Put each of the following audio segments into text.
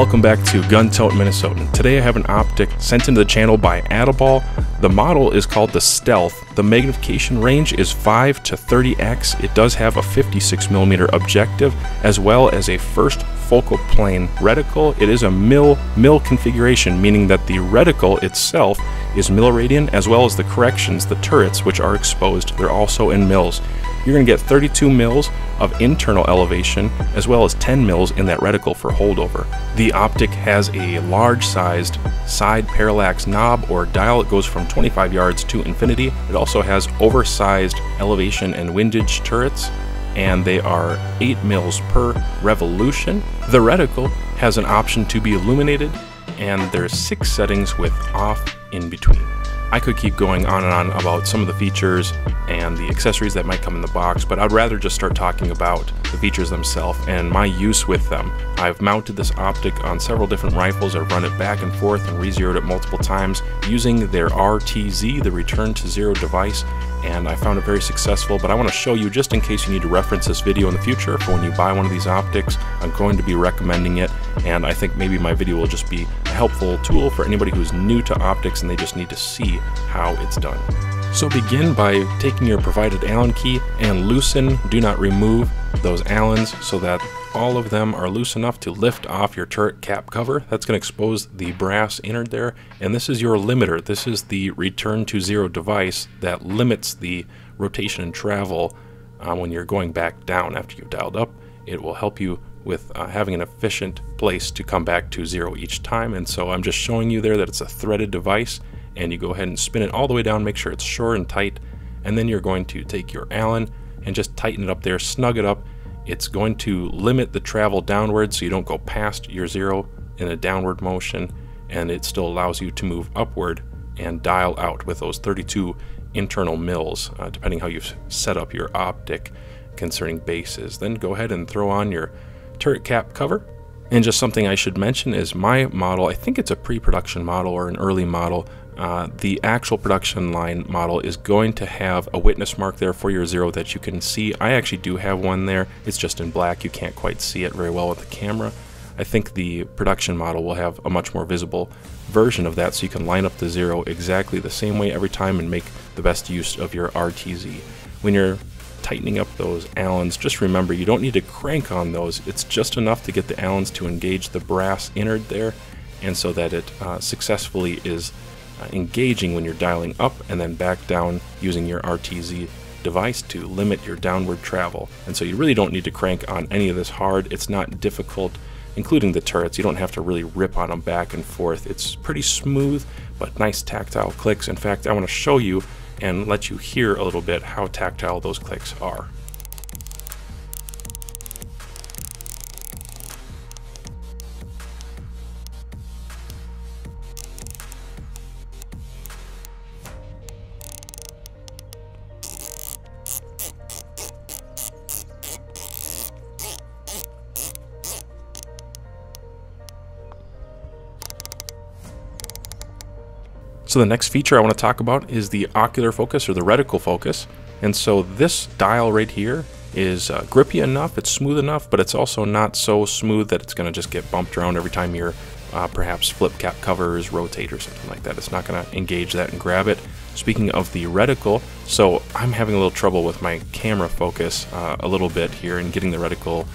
welcome back to Gun Tote Minnesotan. Today I have an optic sent into the channel by Atibal. The model is called the Stealth. The magnification range is 5 to 30x. It does have a 56mm objective as well as a first focal plane reticle. It is a mil configuration, meaning that the reticle itself is mil-radian, as well as the corrections, the turrets, which are exposed. They're also in mils. You're going to get 32 mils of internal elevation, as well as 10 mils in that reticle for holdover. The optic has a large-sized side parallax knob or dial. It goes from 25 yards to infinity. It also has oversized elevation and windage turrets, and they are 8 mils per revolution. The reticle has an option to be illuminated, and there's 6 settings with off in between. I could keep going on and on about some of the features and the accessories that might come in the box, but I'd rather just start talking about the features themselves and my use with them. I've mounted this optic on several different rifles. I've run it back and forth and re-zeroed it multiple times using their RTZ, the Return to Zero device, and I found it very successful. But I want to show you, just in case you need to reference this video in the future for when you buy one of these optics. I'm going to be recommending it, and I think maybe my video will just be a helpful tool for anybody who's new to optics and they just need to see how it's done. So begin by taking your provided Allen key and loosen, do not remove those Allens, so that all of them are loose enough to lift off your turret cap cover. That's going to expose the brass innard there, and this is your limiter. This is the Return to Zero device that limits the rotation and travel when you're going back down after you've dialed up. It will help you with having an efficient place to come back to zero each time, and so I'm just showing you there that it's a threaded device, and you go ahead and spin it all the way down, make sure it's sure and tight, and then you're going to take your Allen and just tighten it up there, snug it up. It's going to limit the travel downward so you don't go past your zero in a downward motion, and it still allows you to move upward and dial out with those 32 internal mils, depending how you've set up your optic concerning bases. Then go ahead and throw on your turret cap cover. And just something I should mention is my model, I think it's a pre-production model or an early model. The actual production line model is going to have a witness mark there for your zero that you can see. I actually do have one there. It's just in black. You can't quite see it very well with the camera. I think the production model will have a much more visible version of that, so you can line up the zero exactly the same way every time and make the best use of your RTZ. When you're tightening up those Allens, just remember you don't need to crank on those. It's just enough to get the Allens to engage the brass innard there, and so that it successfully is engaging when you're dialing up and then back down using your RTZ device to limit your downward travel. And so you really don't need to crank on any of this hard. It's not difficult, including the turrets. You don't have to really rip on them back and forth. It's pretty smooth, but nice tactile clicks. In fact, I want to show you and let you hear a little bit how tactile those clicks are. So the next feature I want to talk about is the ocular focus, or the reticle focus. And so this dial right here is grippy enough, it's smooth enough, but it's also not so smooth that it's going to just get bumped around every time you're perhaps flip cap covers, rotate, or something like that. It's not going to engage that and grab it. Speaking of the reticle, so I'm having a little trouble with my camera focus a little bit here and getting the reticle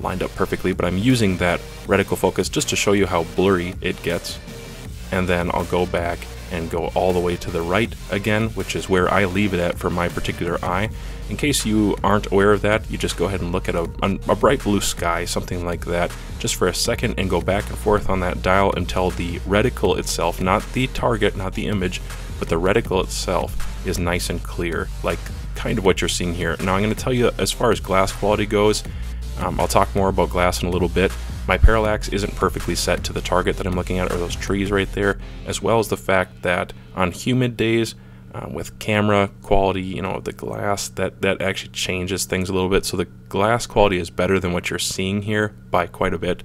lined up perfectly, but I'm using that reticle focus just to show you how blurry it gets. And then I'll go back and go all the way to the right again, which is where I leave it at for my particular eye. In case you aren't aware of that, you just go ahead and look at a bright blue sky, something like that, just for a second, and go back and forth on that dial until the reticle itself, not the target, not the image, but the reticle itself is nice and clear, like kind of what you're seeing here. Now I'm going to tell you, as far as glass quality goes, I'll talk more about glass in a little bit. My parallax isn't perfectly set to the target that I'm looking at, or those trees right there, as well as the fact that on humid days, with camera quality, you know, the glass, that actually changes things a little bit. So the glass quality is better than what you're seeing here by quite a bit.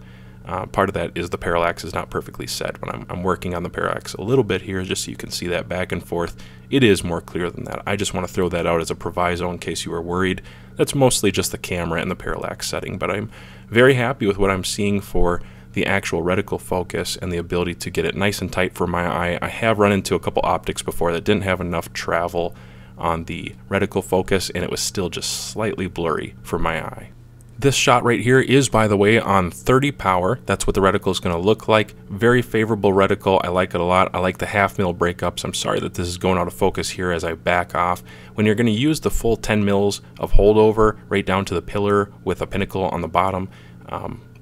Part of that is the parallax is not perfectly set. When I'm working on the parallax a little bit here, just so you can see that back and forth, it is more clear than that. I just want to throw that out as a proviso in case you were worried. That's mostly just the camera and the parallax setting, but I'm very happy with what I'm seeing for the actual reticle focus and the ability to get it nice and tight for my eye. I have run into a couple optics before that didn't have enough travel on the reticle focus, and it was still just slightly blurry for my eye. This shot right here is, by the way, on 30 power. That's what the reticle is going to look like. Very favorable reticle. I like it a lot. I like the 1/2 mil breakups. I'm sorry that this is going out of focus here as I back off. When you're going to use the full 10 mils of holdover right down to the pillar with a pinnacle on the bottom,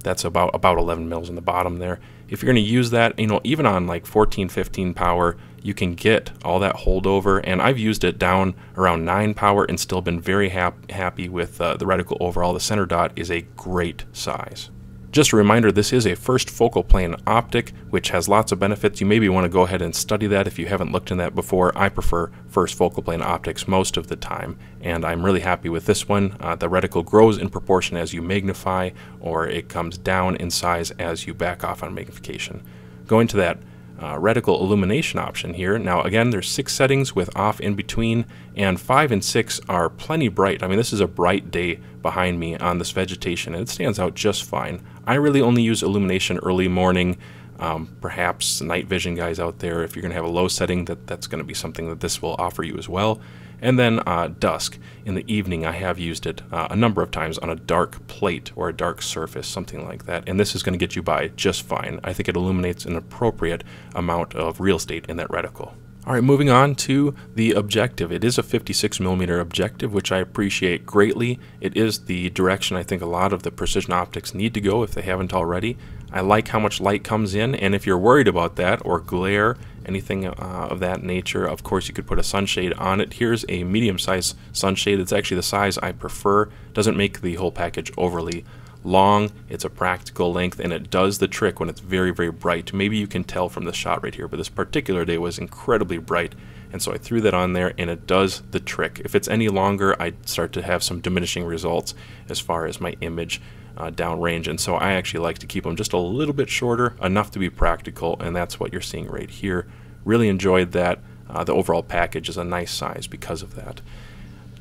that's about 11 mils in the bottom there. If you're going to use that, you know, even on like 14, 15 power, you can get all that holdover, and I've used it down around 9 power and still been very happy with the reticle overall. The center dot is a great size. Just a reminder, this is a first focal plane optic, which has lots of benefits. You maybe want to go ahead and study that if you haven't looked in that before. I prefer first focal plane optics most of the time, and I'm really happy with this one. The reticle grows in proportion as you magnify, or it comes down in size as you back off on magnification. Going to that reticle illumination option here. Now again, there's 6 settings with off in between, and 5 and 6 are plenty bright. I mean, this is a bright day behind me on this vegetation, and it stands out just fine. I really only use illumination early morning. Perhaps night vision guys out there, if you're going to have a low setting, that's going to be something that this will offer you as well. And then dusk. In the evening, I have used it a number of times on a dark plate or a dark surface, something like that. And this is going to get you by just fine. I think it illuminates an appropriate amount of real estate in that reticle. All right, moving on to the objective. It is a 56mm objective, which I appreciate greatly. It is the direction I think a lot of the precision optics need to go if they haven't already. I like how much light comes in, and if you're worried about that, or glare, anything of that nature, of course you could put a sunshade on it. Here's a medium-sized sunshade. It's actually the size I prefer. Doesn't make the whole package overly long. It's a practical length, and it does the trick when it's very, very bright. Maybe you can tell from the shot right here, but this particular day was incredibly bright, and so I threw that on there, and it does the trick. If it's any longer, I'd start to have some diminishing results as far as my image downrange, and so I actually like to keep them just a little bit shorter, enough to be practical, and that's what you're seeing right here. Really enjoyed that. The overall package is a nice size because of that.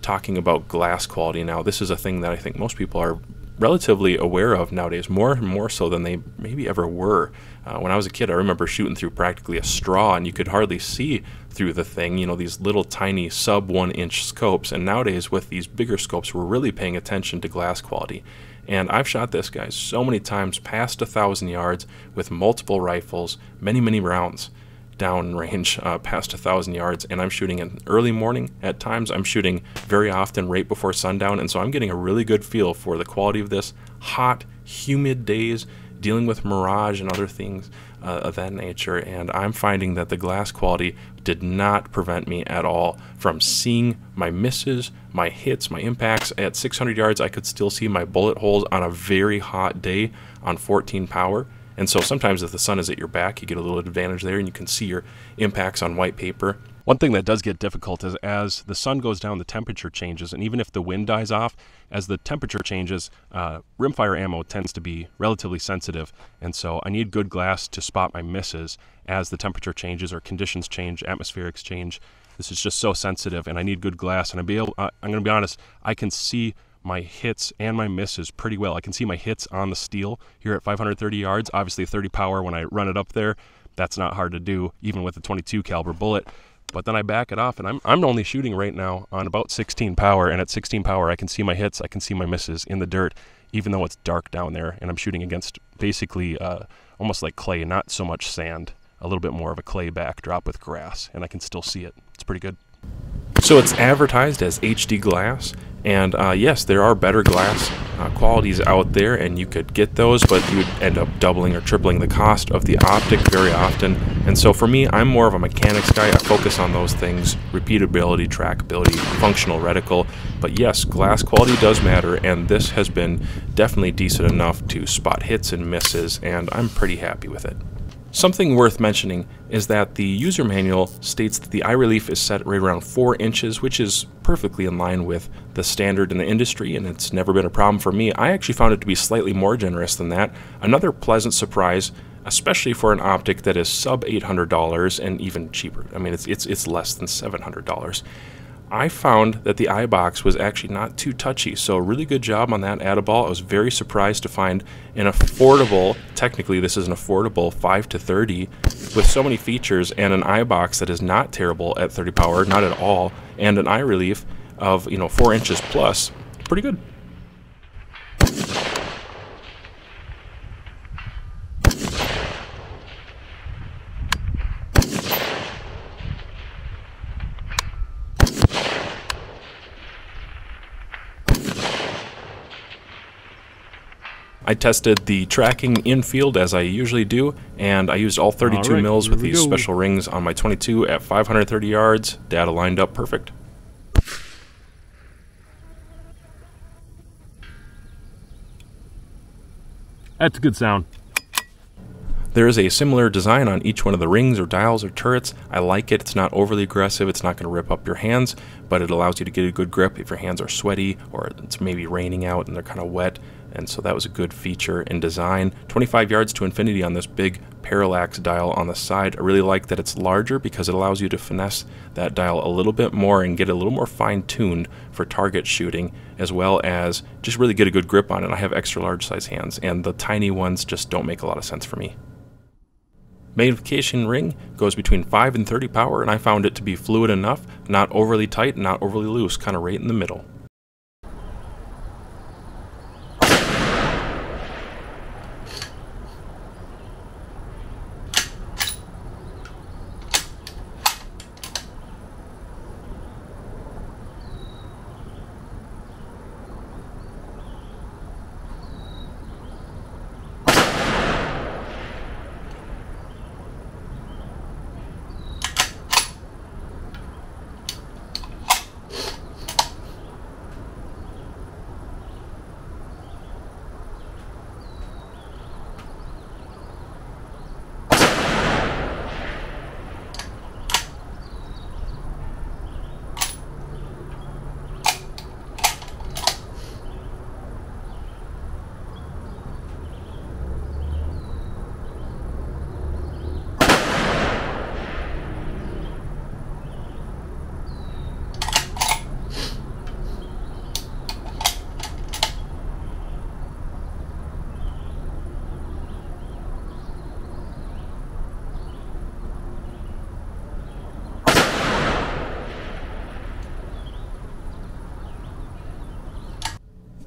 Talking about glass quality now, this is a thing that I think most people are relatively aware of nowadays, more and more so than they maybe ever were. When I was a kid, I remember shooting through practically a straw, and you could hardly see through the thing, you know, these little tiny sub 1-inch scopes. And nowadays with these bigger scopes, we're really paying attention to glass quality. And I've shot this, guys, so many times past 1,000 yards with multiple rifles, many rounds downrange past 1,000 yards, and I'm shooting in early morning. At times I'm shooting very often right before sundown, and so I'm getting a really good feel for the quality of this. Hot, humid days, dealing with mirage and other things of that nature, and I'm finding that the glass quality did not prevent me at all from seeing my misses, my hits, my impacts. At 600 yards I could still see my bullet holes on a very hot day on 14 power. And so sometimes if the sun is at your back, you get a little advantage there, and you can see your impacts on white paper. One thing that does get difficult is as the sun goes down, the temperature changes, and even if the wind dies off, as the temperature changes, rimfire ammo tends to be relatively sensitive, and so I need good glass to spot my misses as the temperature changes or conditions change, atmospherics change. This is just so sensitive, and I need good glass, and I'm going to be honest, I can see my hits and my misses pretty well. I can see my hits on the steel here at 530 yards. Obviously 30 power when I run it up there, that's not hard to do even with a 22 caliber bullet. But then I back it off, and I'm only shooting right now on about 16 power, and at 16 power I can see my hits, I can see my misses in the dirt, even though it's dark down there, and I'm shooting against basically almost like clay, not so much sand, a little bit more of a clay backdrop with grass, and I can still see it. It's pretty good. So it's advertised as HD glass, and yes, there are better glass qualities out there, and you could get those, but you would end up doubling or tripling the cost of the optic very often. And so for me, I'm more of a mechanics guy. I focus on those things: repeatability, trackability, functional reticle. But yes, glass quality does matter, and this has been definitely decent enough to spot hits and misses, and I'm pretty happy with it. Something worth mentioning is that the user manual states that the eye relief is set right around 4 inches, which is perfectly in line with the standard in the industry, and it's never been a problem for me. I actually found it to be slightly more generous than that. Another pleasant surprise, especially for an optic that is sub $800 and even cheaper. I mean, it's less than $700. I found that the eye box was actually not too touchy, so really good job on that, Atibal. I was very surprised to find an affordable, technically this is an affordable 5 to 30 with so many features, and an eye box that is not terrible at 30 power, not at all, and an eye relief of 4 inches plus. Pretty good. I tested the tracking Infield as I usually do, and I used all 32 mils with these special rings on my 22 at 530 yards. Data lined up perfect. That's a good sound. There is a similar design on each one of the rings or dials or turrets. I like it. It's not overly aggressive. It's not going to rip up your hands, but it allows you to get a good grip if your hands are sweaty or it's maybe raining out and they're kind of wet. And so that was a good feature in design. 25 yards to infinity on this big parallax dial on the side. I really like that it's larger because it allows you to finesse that dial a little bit more and get a little more fine-tuned for target shooting, as well as just really get a good grip on it. I have extra large size hands, and the tiny ones just don't make a lot of sense for me. Magnification ring goes between 5 and 30 power, and I found it to be fluid enough, not overly tight, not overly loose, kind of right in the middle.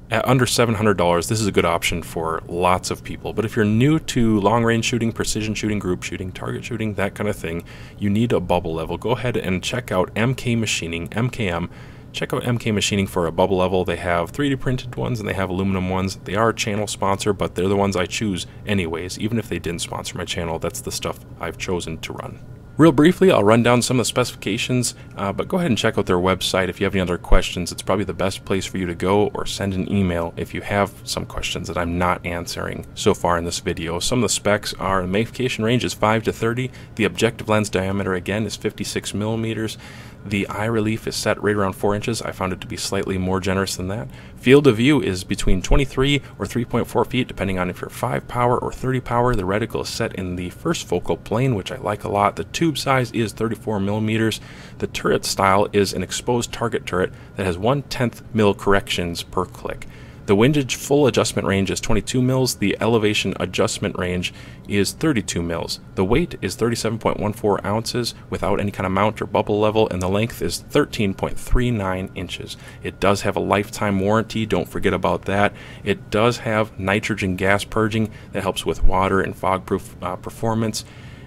At under $700, this is a good option for lots of people. But if you're new to long-range shooting, precision shooting, group shooting, target shooting, that kind of thing, you need a bubble level. Go ahead and check out MK Machining, MKM. Check out MK Machining for a bubble level. They have 3D printed ones and they have aluminum ones. They are a channel sponsor, but they're the ones I choose anyways. Even if they didn't sponsor my channel, that's the stuff I've chosen to run. Real briefly, I'll run down some of the specifications, but go ahead and check out their website. If you have any other questions, it's probably the best place for you to go, or send an email if you have some questions that I'm not answering so far in this video. Some of the specs are: the magnification range is 5 to 30. The objective lens diameter, again, is 56 millimeters. The eye relief is set right around 4 inches. I found it to be slightly more generous than that. Field of view is between 23 or 3.4 feet, depending on if you're 5 power or 30 power. The reticle is set in the first focal plane, which I like a lot. The tube size is 34 millimeters. The turret style is an exposed target turret that has 1/10 mil corrections per click. The windage full adjustment range is 22 mils. The elevation adjustment range is 32 mils. The weight is 37.14 ounces without any kind of mount or bubble level, and the length is 13.39 inches. It does have a lifetime warranty. Don't forget about that. It does have nitrogen gas purging that helps with water and fog-proof performance.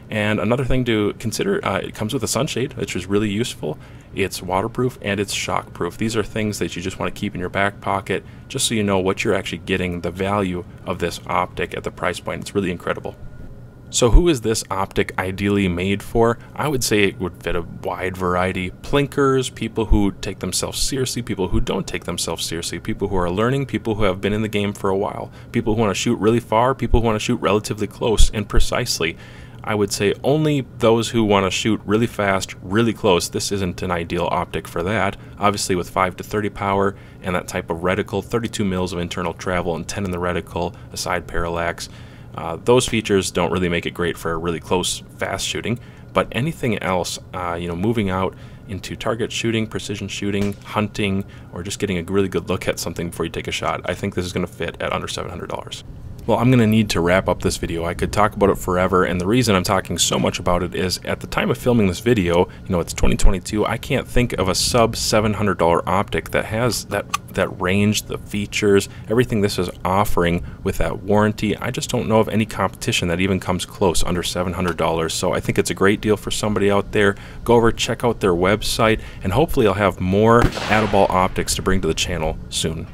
And another thing to consider, it comes with a sunshade, which is really useful. It's waterproof and it's shockproof. These are things that you just want to keep in your back pocket, just so you know what you're actually getting, the value of this optic at the price point. It's really incredible. So who is this optic ideally made for? I would say it would fit a wide variety. Plinkers, people who take themselves seriously, people who don't take themselves seriously, people who are learning, people who have been in the game for a while, people who want to shoot really far, people who want to shoot relatively close and precisely. I would say only those who want to shoot really fast, really close. This isn't an ideal optic for that. Obviously with 5 to 30 power and that type of reticle, 32 mils of internal travel and 10 in the reticle, a side parallax. Those features don't really make it great for really close, fast shooting. But anything else, moving out into target shooting, precision shooting, hunting, or just getting a really good look at something before you take a shot, I think this is going to fit at under $700. Well, I'm going to need to wrap up this video. I could talk about it forever, and the reason I'm talking so much about it is at the time of filming this video, it's 2022, I can't think of a sub $700 optic that has that range, the features, everything this is offering with that warranty. I just don't know of any competition that even comes close under $700. So I think it's a great deal for somebody out there. Go over, check out their website, and hopefully I'll have more Atibal optics to bring to the channel soon.